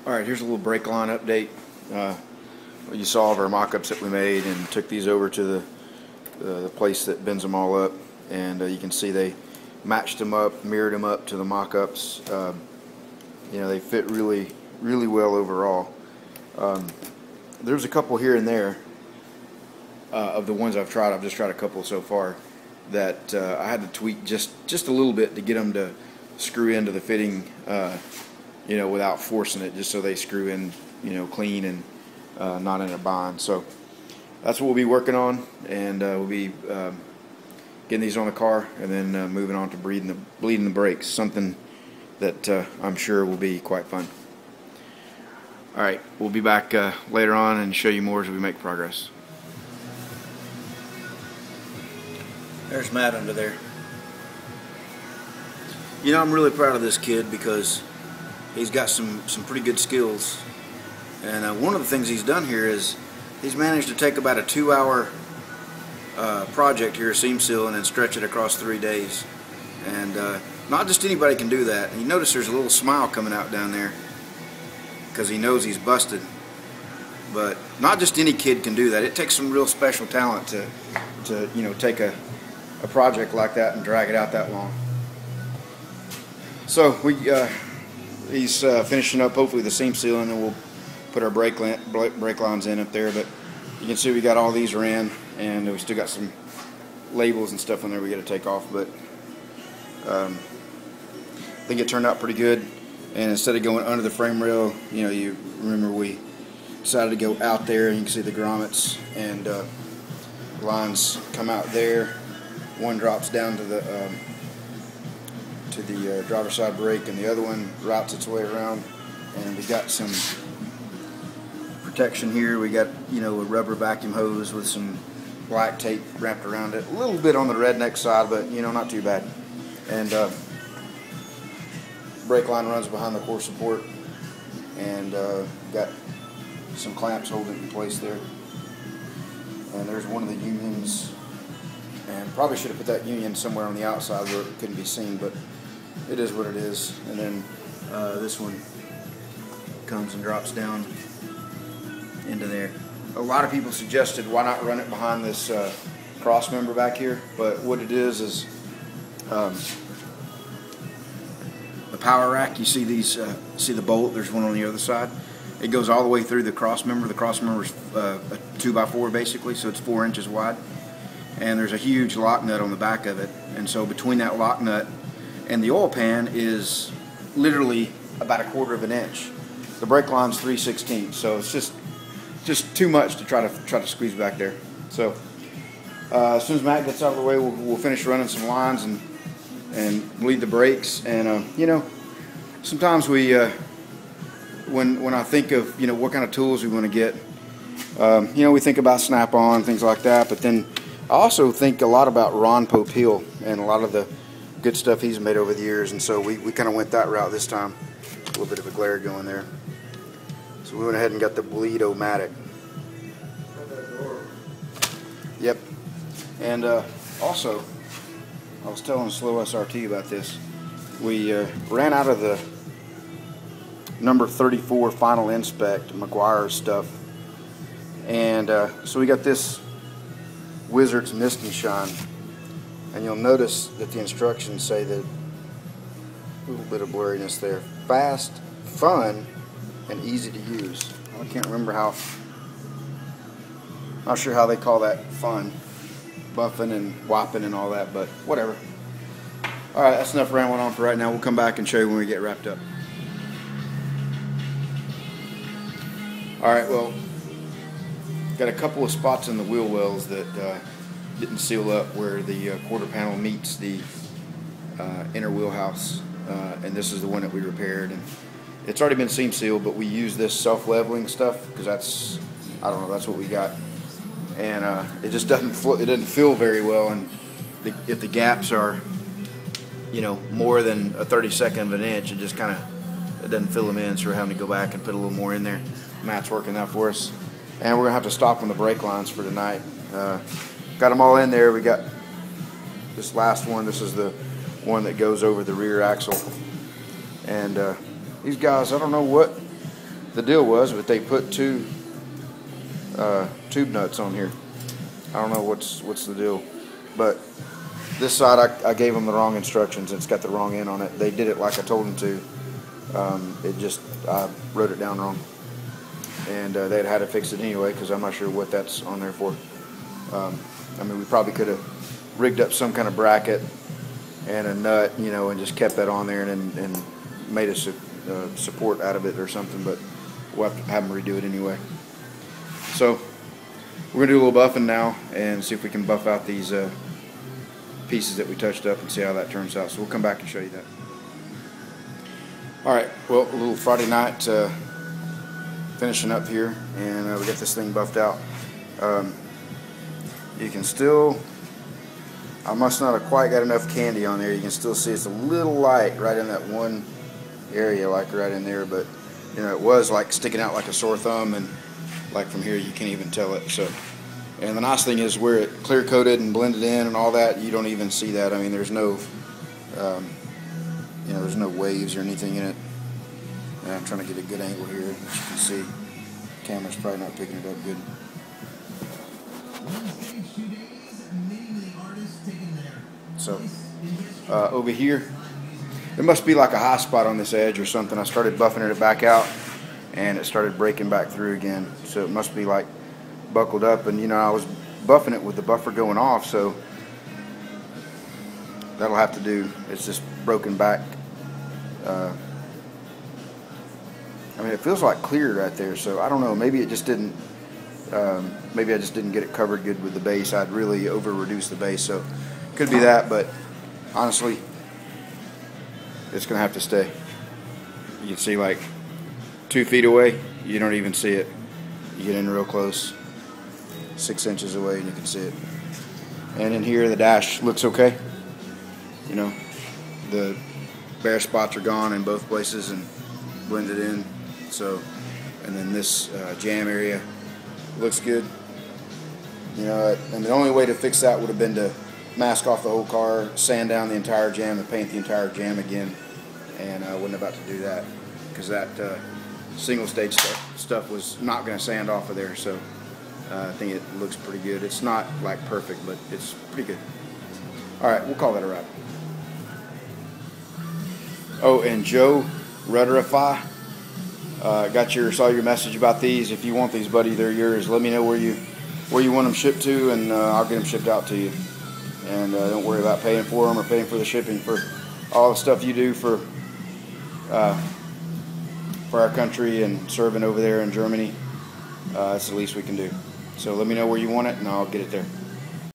Alright, here's a little brake line update. You saw of our mock-ups that we made and took these over to the place that bends them all up, and you can see they matched them up, mirrored them up to the mock-ups. You know, they fit really well overall. There's a couple here and there of the ones I've tried. I've just tried a couple so far that I had to tweak just a little bit to get them to screw into the fitting, you know, without forcing it, just so they screw in, you know, clean and not in a bind. So that's what we'll be working on, and we'll be getting these on the car and then moving on to bleeding the brakes, something that I'm sure will be quite fun. Alright, we'll be back later on and show you more as we make progress. There's Matt under there. You know, I'm really proud of this kid because he's got some pretty good skills, and one of the things he's done here is he's managed to take about a 2-hour project here, seam sealing, and stretch it across 3 days. And not just anybody can do that. And you notice there's a little smile coming out down there because he knows he's busted. But not just any kid can do that. It takes some real special talent to you know, take a project like that and drag it out that long. So he's finishing up hopefully the seam sealing, and we'll put our brake lines in up there. But you can see we got all these ran, and we still got some labels and stuff on there we got to take off. But I think it turned out pretty good. And instead of going under the frame rail, you know, you remember we decided to go out there, and you can see the grommets and lines come out there. One drops down to the driver's side brake, and the other one routes its way around. And we got some protection here. We got, you know, a rubber vacuum hose with some black tape wrapped around it. A little bit on the redneck side, but you know, not too bad. And brake line runs behind the core support, and got some clamps holding it in place there. And there's one of the unions, and probably should have put that union somewhere on the outside where it couldn't be seen, but it is what it is. And then this one comes and drops down into there. A lot of people suggested why not run it behind this cross member back here, but what it is the power rack. You see these, see the bolt, there's one on the other side. It goes all the way through the cross member. The cross member is a 2x4 basically, so it's 4 inches wide. And there's a huge lock nut on the back of it. And so between that lock nut and the oil pan is literally about 1/4 inch. The brake line's 3/16, so it's just too much to try to squeeze back there. So as soon as Matt gets out of the way, we'll finish running some lines and bleed the brakes. And you know, sometimes we when I think of, you know, what kind of tools we want to get, you know, we think about Snap-on, things like that, but then I also think a lot about Ron Popeil and a lot of the good stuff he's made over the years, and so we kind of went that route this time. A little bit of a glare going there. So we went ahead and got the Bleed-O-Matic. Yep. And also, I was telling Slow SRT about this. We ran out of the number 34 Final Inspect McGuire stuff, and so we got this Wizard's Mist and Shine, and you'll notice that the instructions say that a little bit of blurriness there. Fast, fun, and easy to use. I can't remember how. Not sure how they call that fun, buffing and whopping and all that, but whatever. All right, that's enough rambling on for right now. We'll come back and show you when we get wrapped up. All right, well, got a couple of spots in the wheel wells that didn't seal up where the quarter panel meets the inner wheelhouse, and this is the one that we repaired. And it's already been seam sealed, but we use this self-leveling stuff because that's, I don't know, that's what we got. And it just doesn't feel very well, and if the gaps are, you know, more than a 32nd of an inch, it just kind of, it doesn't fill them in, so we're having to go back and put a little more in there. Matt's working that for us, and we're gonna have to stop on the brake lines for tonight. Got them all in there. We got this last one. This is the one that goes over the rear axle, and these guys, I don't know the deal was, but they put two tube nuts on here. I don't know what's the deal, but this side I gave them the wrong instructions. It's got the wrong end on it. They did it like I told them to. I wrote it down wrong, and they'd had to fix it anyway because I'm not sure what that's on there for. I mean, we probably could have rigged up some kind of bracket and a nut, you know, and just kept that on there and made a support out of it or something, but we'll have to have them redo it anyway. So we're gonna do a little buffing now and see if we can buff out these pieces that we touched up and see how that turns out. So we'll come back and show you that. All right, well, a little Friday night finishing up here, and we got this thing buffed out. You can still, I must not have quite got enough candy on there. You can still see it's a little light right in that one area, like right in there, but you know, it was like sticking out like a sore thumb, and like from here you can't even tell it. So, and the nice thing is where it clear coated and blended in and all that, you don't even see that. I mean, there's no you know, there's no waves or anything in it. And I'm trying to get a good angle here. As you can see, the camera's probably not picking it up good. So over here, there must be like a high spot on this edge or something. I started buffing it back out, and it started breaking back through again. So it must be like buckled up, and you know, I was buffing it with the buffer going off, so that'll have to do. It's just broken back. I mean, it feels like clear right there, so I don't know. Maybe it just didn't. Maybe I just didn't get it covered good with the base. I'd really over-reduced the base, so could be that. But honestly, it's gonna have to stay. You can see like 2 feet away, you don't even see it. You get in real close, 6 inches away, and you can see it. And in here, the dash looks okay. You know, the bare spots are gone in both places and blended in. So, and then this jam area looks good. You know, and the only way to fix that would have been to mask off the whole car, sand down the entire jam, and paint the entire jam again. And I wasn't about to do that because that single stage stuff was not going to sand off of there. So I think it looks pretty good. It's not like perfect, but it's pretty good. All right, we'll call that a wrap. Oh, and Joe Rudderify, saw your message about these. If you want these, buddy, they're yours. Let me know where you want them shipped to, and I'll get them shipped out to you. And don't worry about paying for them or paying for the shipping. For all the stuff you do for our country and serving over there in Germany, that's the least we can do. So let me know where you want it, and I'll get it there.